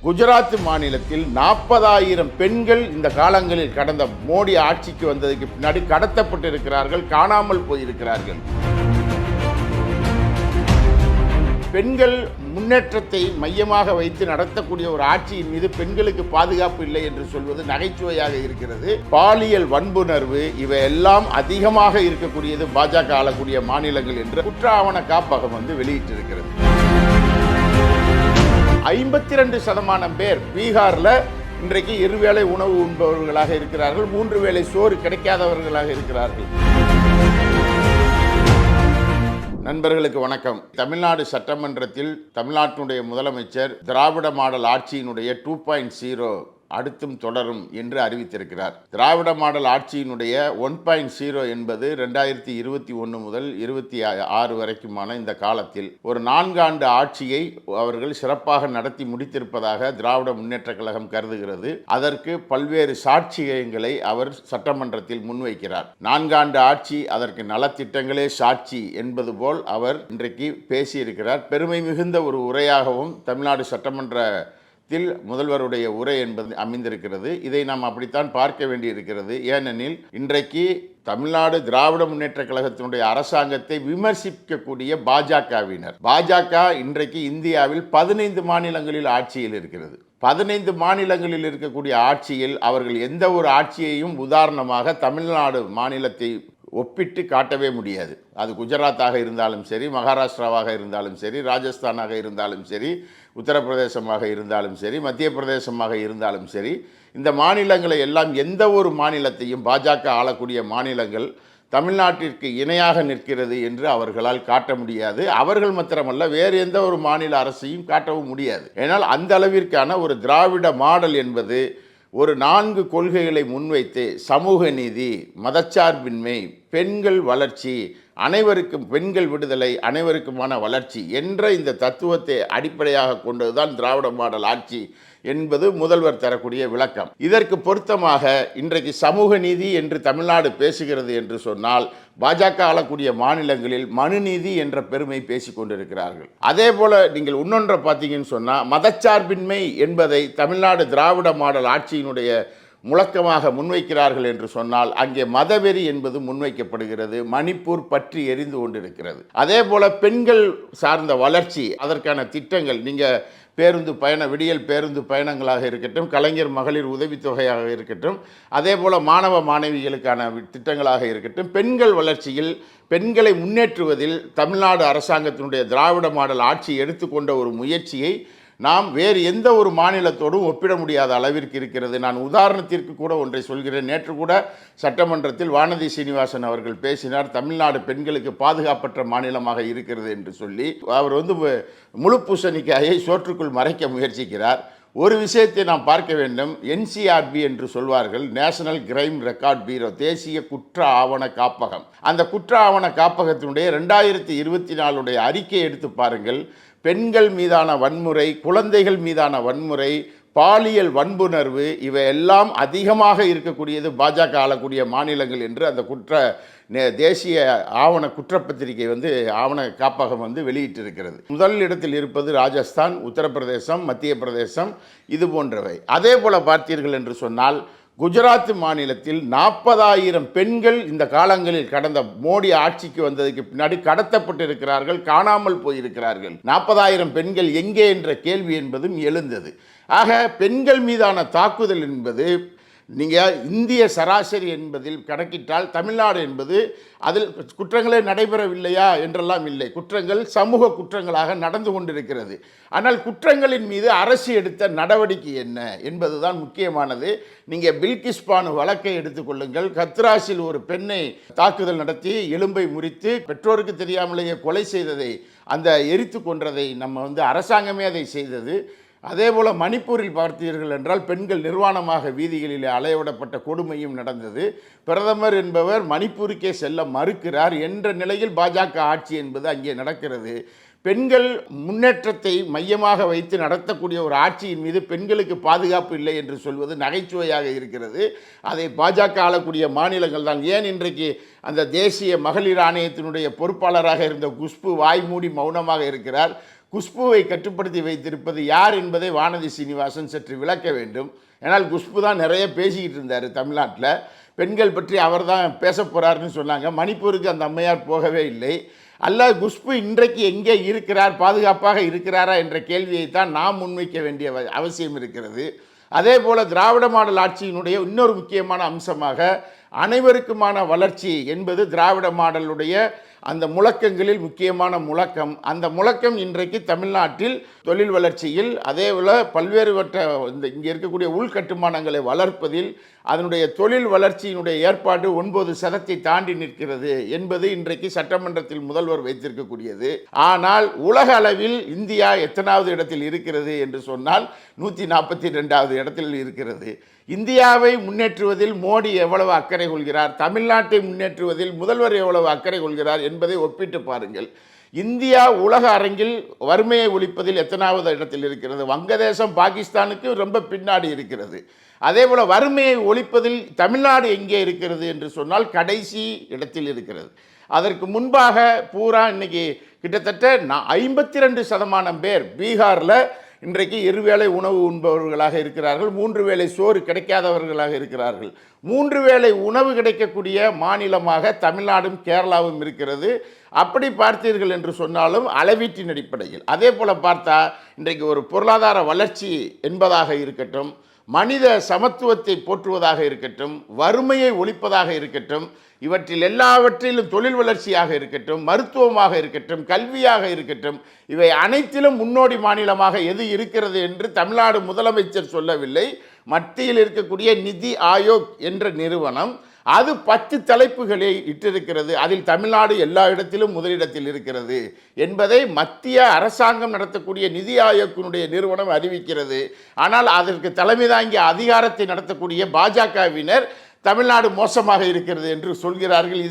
குஜராத் மாநிலத்தில் 40,000 பெண்கள் இந்த காலங்களில் கடந்த மோடி ஆட்சிக்கு வந்ததுக்கு பின்னாடி கடத்தப்பட்டிருக்கிறார்கள், காணாமல் போயிருக்கிறார்கள். பெண்கள் முன்னேற்றத்தை மையமாக வைத்து நடத்தக்கூடிய ஒரு ஆட்சியின் மீது பெண்களுக்கு பாதுகாப்பு இல்லை என்று சொல்வது நகைச்சுவையாக இருக்கிறது. பாலியல் வன்புணர்வு இவையெல்லாம் அதிகமாக இருக்கக்கூடியது பாஜக ஆளக்கூடிய மாநிலங்கள் என்று குற்ற ஆவண காப்பகம் வெளியிட்டிருக்கிறது. 52% பேர் பீகார்ல இன்றைக்கு இருவேளை உணவு உண்பவர்களாக இருக்கிறார்கள், 3 வேளை சோறு கிடைக்காதவர்களாக இருக்கிறார்கள். நண்பர்களுக்கு வணக்கம். தமிழ்நாடு சட்டமன்றத்தில் தமிழ்நாட்டினுடைய முதலமைச்சர் திராவிட மாடல் ஆட்சியினுடைய 2.0 அடுத்தும் தொடரும் என்று அறிவித்திருக்கிறார். திராவிட மாடல் ஆட்சியினுடைய 1.0 என்பது 2021 முதல் 26 வரைக்குமான இந்த காலத்தில் ஒரு 4 ஆண்டு ஆட்சியை அவர்கள் சிறப்பாக நடத்தி முடித்திருப்பதாக திராவிட முன்னேற்ற கழகம் கருதுகிறது. அதற்கு பல்வேறு சாட்சியங்களை அவர் சட்டமன்றத்தில் முன்வைக்கிறார். 4 ஆண்டு ஆட்சி, அதற்கு நலத்திட்டங்களே சாட்சி என்பது போல் அவர் இன்றைக்கு பேசியிருக்கிறார். பெருமை மிகுந்த ஒரு உரையாகவும் தமிழ்நாடு சட்டமன்ற முதல்வருடைய உரை என்பது அமைந்திருக்கிறது. இதை நாம் அப்படித்தான் பார்க்க வேண்டியிருக்கிறது. ஏனெனில் இன்றைக்கு தமிழ்நாடு திராவிட முன்னேற்ற கழகத்தினுடைய அரசாங்கத்தை விமர்சிக்கக்கூடிய பாஜக இன்றைக்கு இந்தியாவில் 15 மாநிலங்களில் ஆட்சியில் இருக்கிறது. 15 மாநிலங்களில் இருக்கக்கூடிய ஆட்சியில் அவர்கள் எந்த ஒரு ஆட்சியையும் உதாரணமாக தமிழ்நாடு மாநிலத்தை ஒப்பிட்டு காட்டவே முடியாது. அது குஜராத்தாக இருந்தாலும் சரி, மகாராஷ்டிராவாக இருந்தாலும் சரி, ராஜஸ்தானாக இருந்தாலும் சரி, உத்தரப்பிரதேசமாக இருந்தாலும் சரி, மத்திய பிரதேசமாக இருந்தாலும் சரி, இந்த மாநிலங்களை எல்லாம் எந்த ஒரு மாநிலத்தையும் பாஜக ஆளக்கூடிய மாநிலங்கள் தமிழ்நாட்டிற்கு இணையாக நிற்கிறது என்று அவர்களால் காட்ட முடியாது. அவர்கள் மாத்திரமல்ல, வேறு எந்த ஒரு மாநில அரசையும் காட்டவும் முடியாது. ஏனால் அந்த அளவிற்கான ஒரு திராவிட மாடல் என்பது ஒரு 4 கொள்கைகளை முன்வைத்து சமூக நீதி, மதச்சார்பின்மை, பெண்கள் வளர்ச்சி, அனைவருக்கும் பெண்கள் விடுதலை, அனைவருக்குமான வளர்ச்சி என்ற இந்த தத்துவத்தை அடிப்படையாக கொண்டதுதான் திராவிட மாடல் ஆட்சி என்பது முதல்வர் தரக்கூடிய விளக்கம். இதற்கு பொருத்தமாக இன்றைக்கு சமூக நீதி என்று தமிழ்நாடு பேசுகிறது என்று சொன்னால், பாஜக ஆளக்கூடிய மாநிலங்களில் மனுநீதி என்ற பெருமை பேசிக் கொண்டிருக்கிறார்கள். அதே போல நீங்கள் இன்னொன்றை பார்த்தீங்கன்னு சொன்னால், மதச்சார்பின்மை என்பதை தமிழ்நாடு திராவிட மாடல் ஆட்சியினுடைய முழக்கமாக முன்வைக்கிறார்கள் என்று சொன்னால், அங்கே மதவெறி என்பது முன்வைக்கப்படுகிறது. மணிப்பூர் பற்றி எரிந்து கொண்டிருக்கிறது. அதே போல பெண்கள் சார்ந்த வளர்ச்சி, அதற்கான திட்டங்கள், நீங்கள் விடியல் பேருந்து பயணங்களாக இருக்கட்டும், கலைஞர் மகளிர் உதவித்தொகையாக இருக்கட்டும், அதே போல் மாணவ மாணவிகளுக்கான திட்டங்களாக இருக்கட்டும், பெண்கள் வளர்ச்சியில் பெண்களை முன்னேற்றுவதில் தமிழ்நாடு அரசாங்கத்தினுடைய திராவிட மாடல் ஆட்சி எடுத்துக்கொண்ட ஒரு முயற்சியை நாம் வேறு எந்த ஒரு மாநிலத்தோடும் ஒப்பிட முடியாத அளவிற்கு இருக்கிறது. நான் உதாரணத்திற்கு கூட ஒன்றை சொல்கிறேன். நேற்று கூட சட்டமன்றத்தில் வானதி சீனிவாசன் அவர்கள் பேசினார். தமிழ்நாடு பெண்களுக்கு பாதுகாப்பற்ற மாநிலமாக இருக்கிறது என்று சொல்லி அவர் முழு பூசணிக்காயை சோற்றுக்குள் மறைக்க முயற்சிக்கிறார். ஒரு விஷயத்தை நாம் பார்க்க வேண்டும். NCRB என்று சொல்வார்கள், நேஷனல் கிரைம் ரெக்கார்ட் பீரோ, தேசிய குற்ற ஆவண காப்பகம். அந்த குற்ற ஆவண காப்பகத்தினுடைய 2024 அறிக்கை எடுத்து பாருங்கள். பெண்கள் மீதான வன்முறை, குழந்தைகள் மீதான வன்முறை, பாலியல் வன்புணர்வு இவையெல்லாம் அதிகமாக இருக்கக்கூடியது பாஜக ஆளக்கூடிய மாநிலங்கள் என்று அந்த தேசிய ஆவண குற்றப்பத்திரிகை ஆவண காப்பகம் வெளியிட்டிருக்கிறது. முதல் இடத்தில் இருப்பது ராஜஸ்தான், உத்தரப்பிரதேசம், மத்திய பிரதேசம், இது போன்றவை. அதே போல பார்த்தீர்கள் என்று சொன்னால், குஜராத் மாநிலத்தில் 40,000 பெண்கள் இந்த காலங்களில் கடந்த மோடி ஆட்சிக்கு வந்ததுக்கு பின்னாடி கடத்தப்பட்டிருக்கிறார்கள், காணாமல் போயிருக்கிறார்கள். 40,000 பெண்கள் எங்கே என்ற கேள்வி என்பதும் எழுந்தது. ஆக பெண்கள் மீதான தாக்குதல் என்பது நீங்கள் இந்திய சராசரி என்பதில் கணக்கிட்டால் தமிழ்நாடு என்பது அதில் குற்றங்களே நடைபெறவில்லையா என்றெல்லாம் இல்லை. குற்றங்கள் சமூக குற்றங்களாக நடந்து கொண்டிருக்கிறது. ஆனால் குற்றங்களின் மீது அரசு எடுத்த நடவடிக்கை என்ன என்பதுதான் முக்கியமானது. நீங்கள் பில்கிஸ் பானு வழக்கை எடுத்துக்கொள்ளுங்கள். கத்ராஸில் ஒரு பெண்ணை தாக்குதல் நடத்தி எலும்பை முறித்து பெற்றோருக்கு தெரியாமலேயே கொலை செய்ததை, அந்த எரித்து கொன்றதை நம்ம அரசாங்கமே அதை செய்தது. அதே போல் மணிப்பூரில் பார்த்தீர்கள் என்றால் பெண்கள் நிர்வாணமாக வீதிகளில் அலையவிடப்பட்ட கொடுமையும் நடந்தது. பிரதமர் என்பவர் மணிப்பூருக்கே செல்ல மறுக்கிறார் என்ற நிலையில் பாஜக ஆட்சி என்பது அங்கே நடக்கிறது. பெண்கள் முன்னேற்றத்தை மையமாக வைத்து நடத்தக்கூடிய ஒரு ஆட்சியின் மீது பெண்களுக்கு பாதுகாப்பு இல்லை என்று சொல்வது நகைச்சுவையாக இருக்கிறது. அதை பாஜக ஆளக்கூடிய மாநிலங்கள் தான். ஏன் இன்றைக்கு அந்த தேசிய மகளிர் ஆணையத்தினுடைய பொறுப்பாளராக இருந்த குஷ்பு வாய் மூடி மௌனமாக இருக்கிறார்? குஷ்புவை கட்டுப்படுத்தி வைத்திருப்பது யார் என்பதை வானதி சீனிவாசன் சற்று விளக்க வேண்டும். ஏன்னால் குஷ்பு தான் நிறைய பேசிக்கிட்டு இருந்தார் தமிழ்நாட்டில். பெண்கள் பற்றி அவர் தான் பேச போகிறாருன்னு சொன்னாங்க. மணிப்பூருக்கு அந்த அம்மையார் போகவே இல்லை. அல்ல, குஷ்பு இன்றைக்கு எங்கே இருக்கிறார், பாதுகாப்பாக இருக்கிறாரா என்ற கேள்வியை தான் நாம் முன்வைக்க வேண்டிய அவசியம் இருக்கிறது. அதே போல் திராவிட மாடல் ஆட்சியினுடைய இன்னொரு முக்கியமான அம்சமாக அனைவருக்குமான வளர்ச்சி என்பது திராவிட மாடலுடைய அந்த முழக்கங்களில் முக்கியமான முழக்கம். அந்த முழக்கம் இன்றைக்கு தமிழ்நாட்டில் தொழில் வளர்ச்சியில், அதேபோல் பல்வேறுபட்ட இங்கே இருக்கக்கூடிய உள்கட்டுமானங்களை வளர்ப்பதில், அதனுடைய தொழில் வளர்ச்சியினுடைய ஏற்பாடு 9% தாண்டி நிற்கிறது என்பது இன்றைக்கு சட்டமன்றத்தில் முதல்வர் வைத்திருக்கக்கூடியது. ஆனால் உலக அளவில் இந்தியா எத்தனாவது இடத்தில் இருக்கிறது என்று சொன்னால் 142வது இடத்தில் இருக்கிறது. இந்தியாவை முன்னேற்றுவதில் மோடி எவ்வளவு அக்கறை கொள்கிறார், தமிழ்நாட்டை முன்னேற்றுவதில் முதல்வர் எவ்வளவு அக்கறை கொள்கிறார் என்பதை ஒப்பிட்டு பாருங்கள். இந்தியா உலக அரங்கில் வறுமையை ஒழிப்பதில் எத்தனாவது இடத்தில் இருக்கிறது? வங்கதேசம் பாகிஸ்தானுக்கு ரொம்ப பின்னாடி இருக்கிறது. அதே போல் வறுமையை ஒழிப்பதில் தமிழ்நாடு எங்கே இருக்கிறது என்று சொன்னால் கடைசி இடத்தில் இருக்கிறது. அதற்கு முன்பாக பூரா இன்னைக்கு கிட்டத்தட்ட 52% பேர் பீகாரில் இன்றைக்கு இருவேளை உணவு உண்பவர்களாக இருக்கிறார்கள். 3 வேளை சோறு கிடைக்காதவர்களாக இருக்கிறார்கள். 3 வேளை உணவு கிடைக்கக்கூடிய மாநிலமாக தமிழ்நாடும் கேரளாவும் இருக்கிறது. அப்படி பார்த்தீர்கள் என்று சொன்னாலும் அளவீட்டின் அடிப்படையில். அதே போல் பார்த்தா இன்றைக்கு ஒரு பொருளாதார வளர்ச்சி என்பதாக இருக்கட்டும், மனித சமத்துவத்தை போற்றுவதாக இருக்கட்டும், வறுமையை ஒழிப்பதாக இருக்கட்டும், இவற்றில் எல்லாவற்றிலும் தொழில் வளர்ச்சியாக இருக்கட்டும், மருத்துவமாக இருக்கட்டும், கல்வியாக இருக்கட்டும், இவை அனைத்திலும் முன்னோடி மாநிலமாக எது இருக்கிறது என்று தமிழ்நாடு முதலமைச்சர் சொல்லவில்லை. மத்தியில் இருக்கக்கூடிய நிதி ஆயோக் என்ற நிறுவனம் அது 10 தலைப்புகளை இட்டிருக்கிறது. அதில் தமிழ்நாடு எல்லா இடத்திலும் முதலிடத்தில் இருக்கிறது என்பதை மத்திய அரசாங்கம் நடத்தக்கூடிய நிதி ஆயோக்கினுடைய நிறுவனம் அறிவிக்கிறது. ஆனால் அதற்கு தலைமை தாங்கிய அதிகாரத்தை நடத்தக்கூடிய பாஜகவினர் தமிழ்நாடு மோசமாக இருக்கிறது என்று சொல்கிறார்கள்.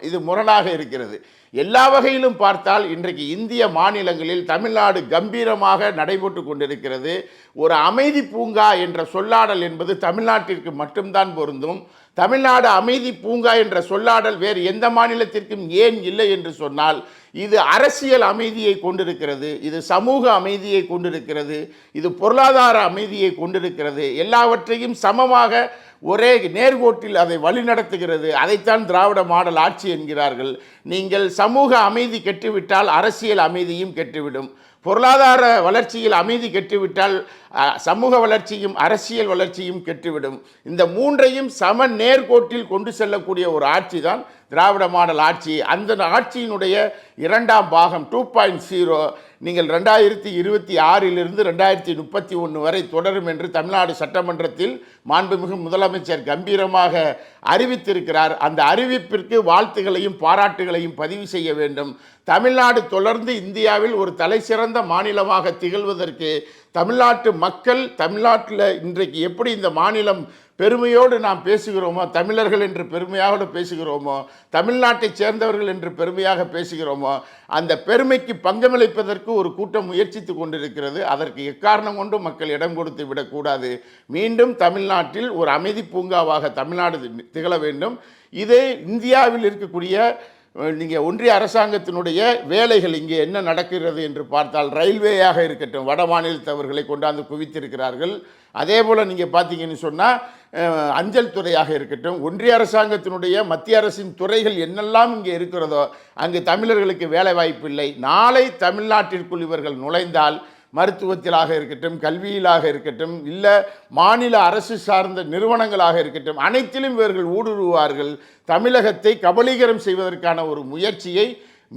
இது முரணாக இருக்கிறது. எல்லா வகையிலும் பார்த்தால் இன்றைக்கு இந்திய மாநிலங்களில் தமிழ்நாடு கம்பீரமாக நடைபெற்று கொண்டிருக்கிறது. ஒரு அமைதி பூங்கா என்ற சொல்லாடல் என்பது தமிழ்நாட்டிற்கு மட்டும்தான் பொருந்தும். தமிழ்நாடு அமைதி பூங்கா என்ற சொல்லாடல் வேறு எந்த மாநிலத்திற்கும் ஏன் இல்லை என்று சொன்னால், இது அரசியல் அமைதியை கொண்டிருக்கிறது, இது சமூக அமைதியை கொண்டிருக்கிறது, இது பொருளாதார அமைதியை கொண்டிருக்கிறது, எல்லாவற்றையும் சமமாக ஒரே நேர்கோட்டில் அதை வழிநடத்துகிறது. அதைத்தான் திராவிட மாடல் ஆட்சி என்கிறார்கள். நீங்கள் சமூக அமைதி கெட்டுவிட்டால் அரசியல் அமைதியும் கெட்டுவிடும். பொருளாதார வளர்ச்சியில் அமைதி கெட்டுவிட்டால் சமூக வளர்ச்சியும் அரசியல் வளர்ச்சியும் கெட்டுவிடும். இந்த மூன்றையும் சம நேர்கோட்டில் கொண்டு செல்லக்கூடிய ஒரு ஆட்சி தான் திராவிட மாடல் ஆட்சி. அந்த ஆட்சியினுடைய 2ஆம் பாகம் 2.0 நீங்கள் 2026 2031 வரை தொடரும் என்று தமிழ்நாடு சட்டமன்றத்தில் மாண்புமிகு முதலமைச்சர் கம்பீரமாக அறிவித்திருக்கிறார். அந்த அறிவிப்பிற்கு வாழ்த்துகளையும் பாராட்டுகளையும் பதிவு செய்ய வேண்டும். தமிழ்நாடு தொடர்ந்து இந்தியாவில் ஒரு தலைசிறந்த மாநிலமாக திகழ்வதற்கு தமிழ்நாட்டு மக்கள், தமிழ்நாட்டில் இன்றைக்கு எப்படி இந்த மாநிலம் பெருமையோடு நாம் பேசுகிறோமோ, தமிழர்கள் என்று பெருமையாக பேசுகிறோமோ, தமிழ்நாட்டைச் சேர்ந்தவர்கள் என்று பெருமையாக பேசுகிறோமோ, அந்த பெருமைக்கு பங்கமளிப்பதற்கு ஒரு கூட்டம் முயற்சித்து கொண்டிருக்கிறது. அதற்கு எக்காரணம் கொண்டு மக்கள் இடம் கொடுத்து விடக்கூடாது. மீண்டும் தமிழ்நாட்டில் ஒரு அமைதி பூங்காவாக தமிழ்நாடு திகழ வேண்டும். இது இந்தியாவில் இருக்கக்கூடிய நீங்கள் ஒன்றிய அரசாங்கத்தினுடைய வேலைகள் இங்கே என்ன நடக்கிறது என்று பார்த்தால், ரயில்வேயாக இருக்கட்டும், வட மாநிலத்தவர்களை கொண்டாந்து குவித்திருக்கிறார்கள். அதே போல் நீங்கள் பார்த்தீங்கன்னு சொன்னால் அஞ்சல் துறையாக இருக்கட்டும், ஒன்றிய அரசாங்கத்தினுடைய மத்திய அரசின் துறைகள் என்னெல்லாம் இங்கே இருக்கிறதோ அங்கு தமிழர்களுக்கு வேலை வாய்ப்பு இல்லை. நாளை தமிழ்நாட்டிற்குள் இவர்கள் நுழைந்தால் மருத்துவத்திலாக இருக்கட்டும், கல்வியிலாக இருக்கட்டும், இல்லை மாநில அரசு சார்ந்த நிறுவனங்களாக இருக்கட்டும், அனைத்திலும் இவர்கள் ஊடுருவார்கள். தமிழகத்தை கபலீகரம் செய்வதற்கான ஒரு முயற்சியை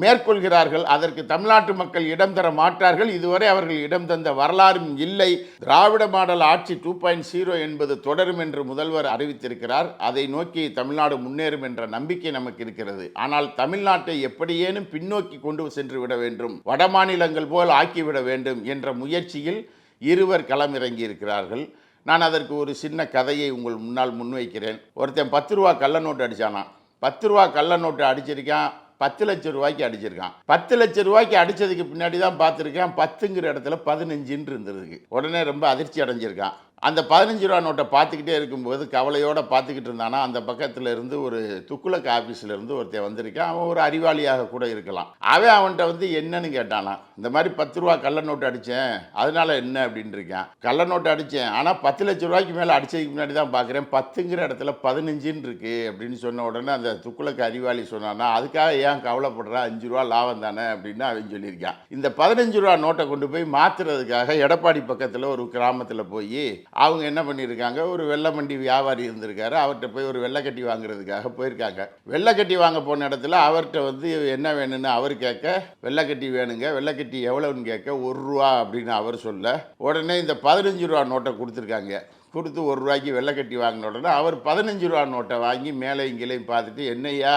மேற்கொள்கிறார்கள். அதற்கு தமிழ்நாட்டு மக்கள் இடம் தர மாட்டார்கள். இதுவரை அவர்கள் இடம் தந்த வரலாறும் இல்லை. திராவிட மாடல் ஆட்சி 2.0 என்பது தொடரும் என்று முதல்வர் அறிவித்திருக்கிறார். அதை நோக்கி தமிழ்நாடு முன்னேறும் என்ற நம்பிக்கை நமக்கு இருக்கிறது. ஆனால் தமிழ்நாட்டை எப்படியேனும் பின்னோக்கி கொண்டு சென்று விட வேண்டும், வட மாநிலங்கள் போல் ஆக்கிவிட வேண்டும் என்ற முயற்சியில் இருவர் களமிறங்கி இருக்கிறார்கள். நான் அதற்கு ஒரு சின்ன கதையை உங்கள் முன்னால் முன்வைக்கிறேன். ஒருத்தன் 10 ரூபா கள்ள நோட்டு அடித்தானா. 10 ரூபா கள்ள நோட்டு அடிச்சிருக்கான், 10 லட்சம் ரூபாய்க்கு அடிச்சிருக்கான். 10 லட்சம் ரூபாய்க்கு அடித்ததுக்கு பின்னாடி தான் பார்த்துருக்கேன் 10ங்கிற இடத்துல 15 இருந்திருக்கு. உடனே ரொம்ப அதிர்ச்சி அடைஞ்சிருக்கான். அந்த 15 ரூபா நோட்டை பார்த்துக்கிட்டே இருக்கும்போது கவலையோடு பார்த்துக்கிட்டு இருந்தானா, அந்த பக்கத்தில் இருந்து ஒரு துக்குளக் ஆஃபீஸில் இருந்து ஒருத்தன் வந்திருக்கான். அவன் ஒரு அறிவாளியாக கூட இருக்கலாம். அவன்கிட்ட வந்து என்னன்னு கேட்டானா, இந்த மாதிரி 10 ரூபா கள்ள நோட்டு அடித்தேன், அதனால என்ன அப்படின்னு இருக்கான். கள்ள நோட்டு அடித்தேன், ஆனால் 10 லட்சம் ரூபாய்க்கு மேலே அடித்ததுக்கு முன்னாடி தான் பார்க்குறேன் 10ங்கிற இடத்துல 15ன்னு இருக்கு அப்படின்னு சொன்ன உடனே அந்த துக்குளக்கு அறிவாளி சொன்னானா, அதுக்காக ஏன் கவலைப்படுறா, 5 ரூபா லாபம் தானே அப்படின்னு அவன் சொல்லியிருக்கான். இந்த 15 ரூபா நோட்டை கொண்டு போய் மாற்றுறதுக்காக எடப்பாடி பக்கத்தில் ஒரு கிராமத்தில் போய் அவங்க என்ன பண்ணியிருக்காங்க, ஒரு வெள்ளை மண்டி வியாபாரி இருந்திருக்காரு, அவர்கிட்ட போய் ஒரு வெள்ளைக்கட்டி வாங்குறதுக்காக போயிருக்காங்க. வெள்ளைக்கட்டி வாங்க போன இடத்துல அவர்கிட்ட வந்து என்ன வேணும்னு அவர் கேட்க, வெள்ளைக்கட்டி வேணுங்க, வெள்ளைக்கட்டி எவ்வளோன்னு கேட்க 1 ரூபா அப்படின்னு அவர் சொல்ல, உடனே இந்த 15 ரூபா நோட்டை கொடுத்துருக்காங்க. கொடுத்து 1 ரூபாய்க்கு வெள்ளைக்கட்டி வாங்கின உடனே அவர் 15 ரூபா நோட்டை வாங்கி மேலே இங்கேயும் பார்த்துட்டு, என்னையா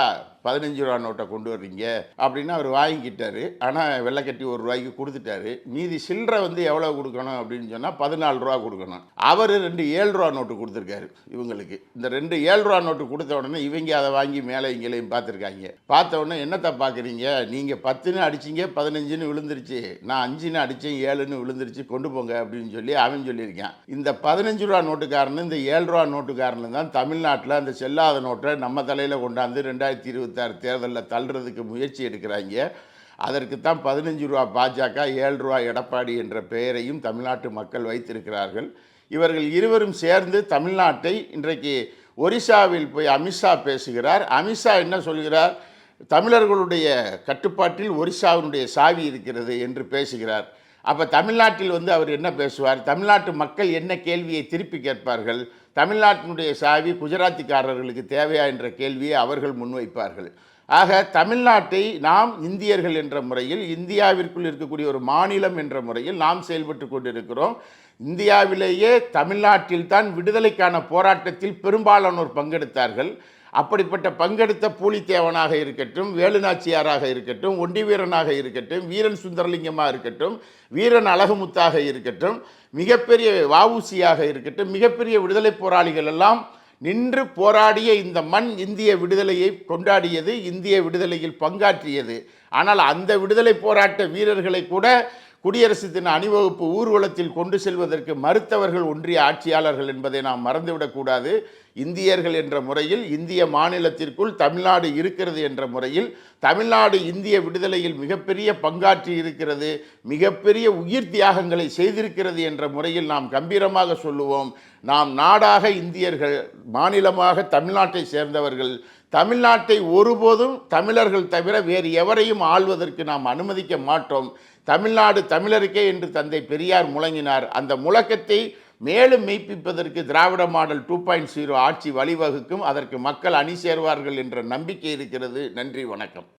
15 ரூபா நோட்டை கொண்டு வர்றீங்க அப்படின்னு அவர் வாங்கிக்கிட்டாரு. ஆனால் வெள்ளைக்கட்டி 1 ரூபாய்க்கு கொடுத்துட்டாரு. மீதி சில்லறை வந்து எவ்வளோ கொடுக்கணும் அப்படின்னு சொன்னால் 14 ரூபா கொடுக்கணும். அவர் 2 7 ரூபா நோட்டு கொடுத்துருக்காரு இவங்களுக்கு. இந்த 2 7 ரூபா நோட்டு கொடுத்த உடனே இவங்க அதை வாங்கி மேலே இங்கேயும் பார்த்துருக்காங்க. பார்த்த உடனே என்னத்தை பார்க்குறீங்க, நீங்கள் 10ன்னு அடிச்சிங்க, 15ன்னு விழுந்துருச்சு, நான் 5ன்னு அடித்தேன், 7ன்னு விழுந்துருச்சு, கொண்டு போங்க அப்படின்னு சொல்லி அவன் சொல்லியிருக்கான். இந்த 15 ரூபா நோட்டுக்காரனு இந்த 7 ரூபா நோட்டுக்காரனு தான் தமிழ்நாட்டில் அந்த செல்லாத நோட்டை நம்ம தலையில் கொண்டாந்து 2026 தேர்தலில் தள்ளுறதுக்கு முயற்சி எடுக்கிறாங்க. அதற்குத்தான் 15 ரூபா பாஜக, 7 ரூபா எடப்பாடி என்ற பெயரையும் தமிழ்நாட்டு மக்கள் வைத்திருக்கிறார்கள். இவர்கள் இருவரும் சேர்ந்து தமிழ்நாட்டை இன்றைக்கு ஒரிசாவில் போய் அமித்ஷா பேசுகிறார். அமித்ஷா என்ன சொல்கிறார், தமிழர்களுடைய கட்டுப்பாட்டில் ஒரிசாவினுடைய சாவி இருக்கிறது என்று பேசுகிறார். அப்போ தமிழ்நாட்டில் வந்து அவர் என்ன பேசுவார், தமிழ்நாட்டு மக்கள் என்ன கேள்வியை திருப்பி கேட்பார்கள், தமிழ்நாட்டினுடைய சாவி குஜராத்திக்காரர்களுக்கு தேவையா என்ற கேள்வியை அவர்கள் முன்வைப்பார்கள். ஆக தமிழ்நாட்டை நாம் இந்தியர்கள் என்ற முறையில், இந்தியாவிற்குள் இருக்கக்கூடிய ஒரு மாநிலம் என்ற முறையில் நாம் செயல்பட்டு கொண்டிருக்கிறோம். இந்தியாவிலேயே தமிழ்நாட்டில் தான் விடுதலைக்கான போராட்டத்தில் பெரும்பாலானோர் பங்கெடுத்தார்கள். அப்படிப்பட்ட பங்கெடுத்த பூலித்தேவனாக இருக்கட்டும், வேலுநாச்சியாராக இருக்கட்டும், ஒண்டி வீரனாக இருக்கட்டும், வீரன் சுந்தரலிங்கமாக இருக்கட்டும், வீரன் அழகுமுத்தாக இருக்கட்டும், மிகப்பெரிய வஉசியாக இருக்கட்டும், மிகப்பெரிய விடுதலை போராளிகள் எல்லாம் நின்று போராடிய இந்த மண் இந்திய விடுதலையை கொண்டாடியது, இந்திய விடுதலையில் பங்காற்றியது. ஆனால் அந்த விடுதலை போராட்ட வீரர்களை கூட குடியரசு தின அணிவகுப்பு ஊர்வலத்தில் கொண்டு செல்வதற்கு மறுத்தவர்கள் ஒன்றிய ஆட்சியாளர்கள் என்பதை நாம் மறந்துவிடக்கூடாது. இந்தியர்கள் என்ற முறையில், இந்திய மாநிலத்திற்குள் தமிழ்நாடு இருக்கிறது என்ற முறையில், தமிழ்நாடு இந்திய விடுதலையில் மிகப்பெரிய பங்காற்றி இருக்கிறது, மிகப்பெரிய உயிர் தியாகங்களை செய்திருக்கிறது என்ற முறையில் நாம் கம்பீரமாக சொல்லுவோம். நாம் நாடாக இந்தியர்கள், மாநிலமாக தமிழ்நாட்டை சேர்ந்தவர்கள். தமிழ்நாட்டை ஒருபோதும் தமிழர்கள் தவிர வேறு எவரையும் ஆள்வதற்கு நாம் அனுமதிக்க மாட்டோம். தமிழ்நாடு தமிழருக்கே என்று தந்தை பெரியார் முழங்கினார். அந்த முழக்கத்தை மேலும் மெய்ப்பிப்பதற்கு திராவிட மாடல் 2.0 ஆட்சி வழிவகுக்கும். அதற்கு மக்கள் அணி சேர்வார்கள் என்ற நம்பிக்கை இருக்கிறது. நன்றி, வணக்கம்.